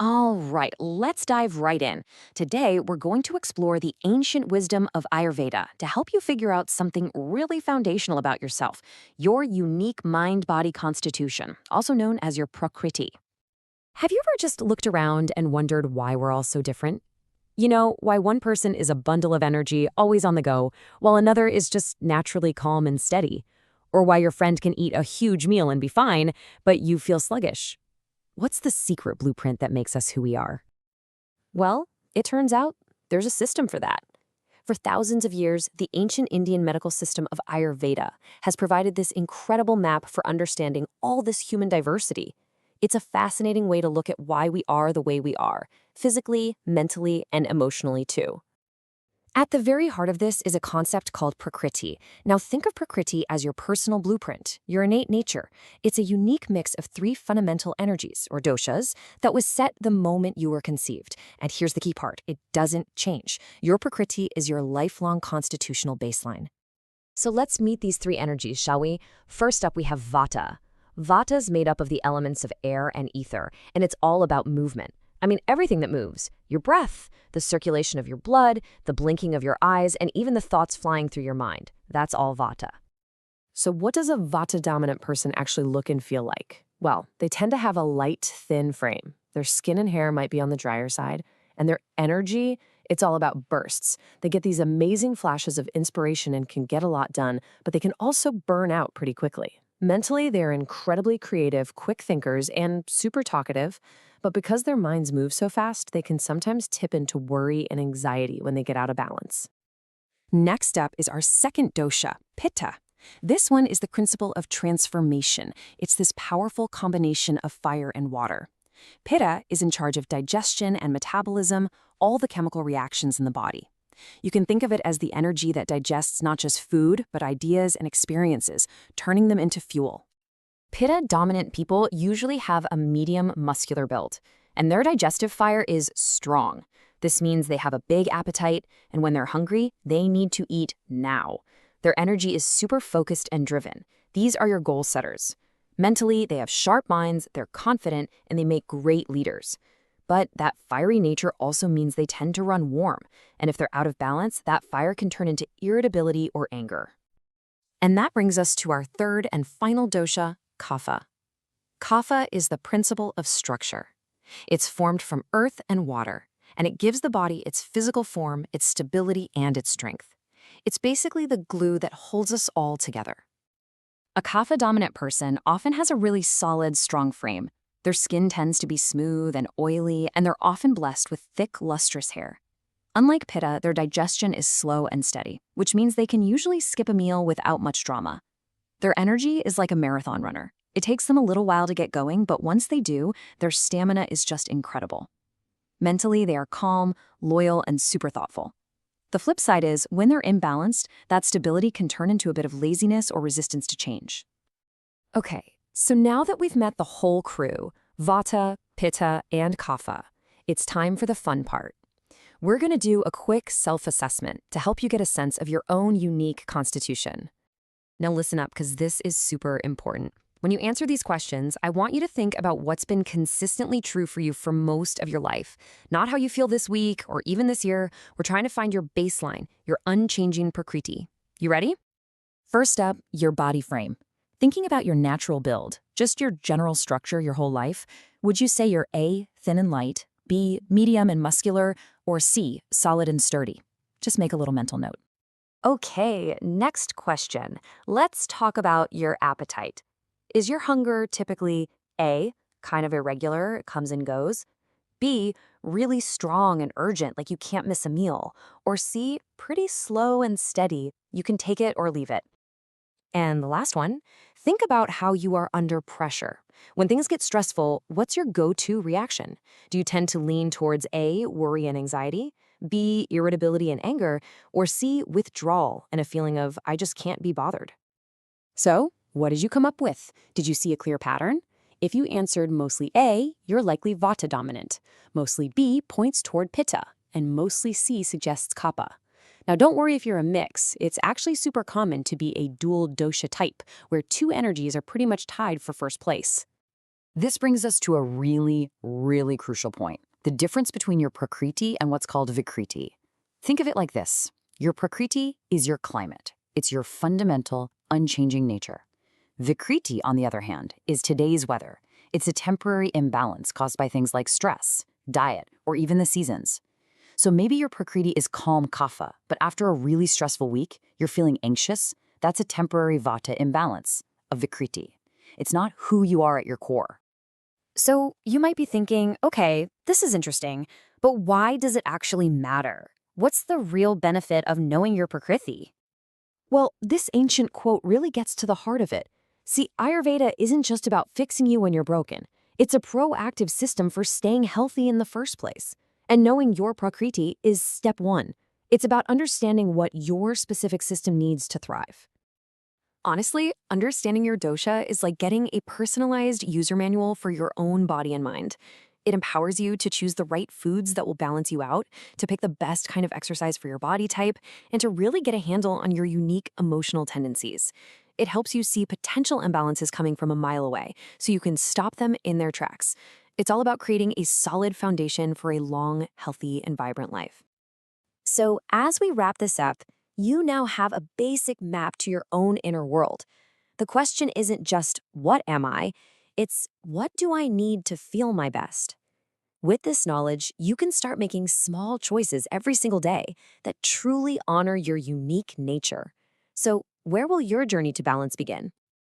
All right, let's dive right in. Today, we're going to explore the ancient wisdom of Ayurveda to help you figure out something really foundational about yourself, your unique mind body constitution, also known as your Prakriti. Have you ever just looked around and wondered why we're all so different? You know, why one person is a bundle of energy, always on the go, while another is just naturally calm and steady? Or why your friend can eat a huge meal and be fine, but you feel sluggish? What's the secret blueprint that makes us who we are? Well, it turns out there's a system for that. For thousands of years, the ancient Indian medical system of Ayurveda has provided this incredible map for understanding all this human diversity. It's a fascinating way to look at why we are the way we are, physically, mentally, and emotionally too. At the very heart of this is a concept called Prakriti. Now think of Prakriti as your personal blueprint, your innate nature. It's a unique mix of three fundamental energies, or doshas, that was set the moment you were conceived. And here's the key part, it doesn't change. Your Prakriti is your lifelong constitutional baseline. So let's meet these three energies, shall we? First up, we have Vata. Vata's made up of the elements of air and ether, and it's all about movement. I mean, everything that moves. Your breath, the circulation of your blood, the blinking of your eyes, and even the thoughts flying through your mind. That's all Vata. So what does a Vata-dominant person actually look and feel like? Well, they tend to have a light, thin frame. Their skin and hair might be on the drier side, and their energy, it's all about bursts. They get these amazing flashes of inspiration and can get a lot done, but they can also burn out pretty quickly. Mentally, they're incredibly creative, quick thinkers, and super talkative, but because their minds move so fast, they can sometimes tip into worry and anxiety when they get out of balance. Next up is our second dosha, Pitta. This one is the principle of transformation. It's this powerful combination of fire and water. Pitta is in charge of digestion and metabolism, all the chemical reactions in the body. You can think of it as the energy that digests not just food, but ideas and experiences, turning them into fuel. Pitta-dominant people usually have a medium muscular build, and their digestive fire is strong. This means they have a big appetite, and when they're hungry, they need to eat now. Their energy is super focused and driven. These are your goal setters. Mentally, they have sharp minds, they're confident, and they make great leaders. But that fiery nature also means they tend to run warm, and if they're out of balance, that fire can turn into irritability or anger. And that brings us to our third and final dosha, Kapha. Kapha is the principle of structure. It's formed from earth and water, and it gives the body its physical form, its stability, and its strength. It's basically the glue that holds us all together. A Kapha-dominant person often has a really solid, strong frame. Their skin tends to be smooth and oily, and they're often blessed with thick, lustrous hair. Unlike Pitta, their digestion is slow and steady, which means they can usually skip a meal without much drama. Their energy is like a marathon runner. It takes them a little while to get going, but once they do, their stamina is just incredible. Mentally, they are calm, loyal, and super thoughtful. The flip side is, when they're imbalanced, that stability can turn into a bit of laziness or resistance to change. Okay, so now that we've met the whole crew, Vata, Pitta, and Kapha, it's time for the fun part. We're going to do a quick self-assessment to help you get a sense of your own unique constitution. Now listen up, because this is super important. When you answer these questions, I want you to think about what's been consistently true for you for most of your life, not how you feel this week or even this year. We're trying to find your baseline, your unchanging Prakriti. You ready? First up, your body frame. Thinking about your natural build, just your general structure your whole life, would you say you're A, thin and light, B, medium and muscular, or C, solid and sturdy? Just make a little mental note. Okay, next question. Let's talk about your appetite. Is your hunger typically A, kind of irregular, it comes and goes, B, really strong and urgent, like you can't miss a meal, or C, pretty slow and steady, you can take it or leave it? And the last one, think about how you are under pressure. When things get stressful, what's your go-to reaction? Do you tend to lean towards A, worry and anxiety, B, irritability and anger, or C, withdrawal and a feeling of, I just can't be bothered? So, what did you come up with? Did you see a clear pattern? If you answered mostly A, you're likely Vata dominant. Mostly B points toward Pitta, and mostly C suggests Kapha. Now don't worry if you're a mix. It's actually super common to be a dual dosha type, where two energies are pretty much tied for first place. This brings us to a really, really crucial point: the difference between your Prakriti and what's called Vikriti. Think of it like this: your Prakriti is your climate, it's your fundamental, unchanging nature. Vikriti, on the other hand, is today's weather. It's a temporary imbalance caused by things like stress, diet, or even the seasons. So maybe your Prakriti is calm kapha, but after a really stressful week, you're feeling anxious. That's a temporary Vata imbalance, a Vikriti. It's not who you are at your core. So you might be thinking, okay, this is interesting, but why does it actually matter? What's the real benefit of knowing your Prakriti? Well, this ancient quote really gets to the heart of it. See, Ayurveda isn't just about fixing you when you're broken. It's a proactive system for staying healthy in the first place. And knowing your Prakriti is step one. It's about understanding what your specific system needs to thrive. Honestly, understanding your dosha is like getting a personalized user manual for your own body and mind. It empowers you to choose the right foods that will balance you out, to pick the best kind of exercise for your body type, and to really get a handle on your unique emotional tendencies. It helps you see potential imbalances coming from a mile away, so you can stop them in their tracks. It's all about creating a solid foundation for a long, healthy, and vibrant life. So as we wrap this up, you now have a basic map to your own inner world. The question isn't just, what am I? It's, what do I need to feel my best? With this knowledge, you can start making small choices every single day that truly honor your unique nature. So, where will your journey to balance begin?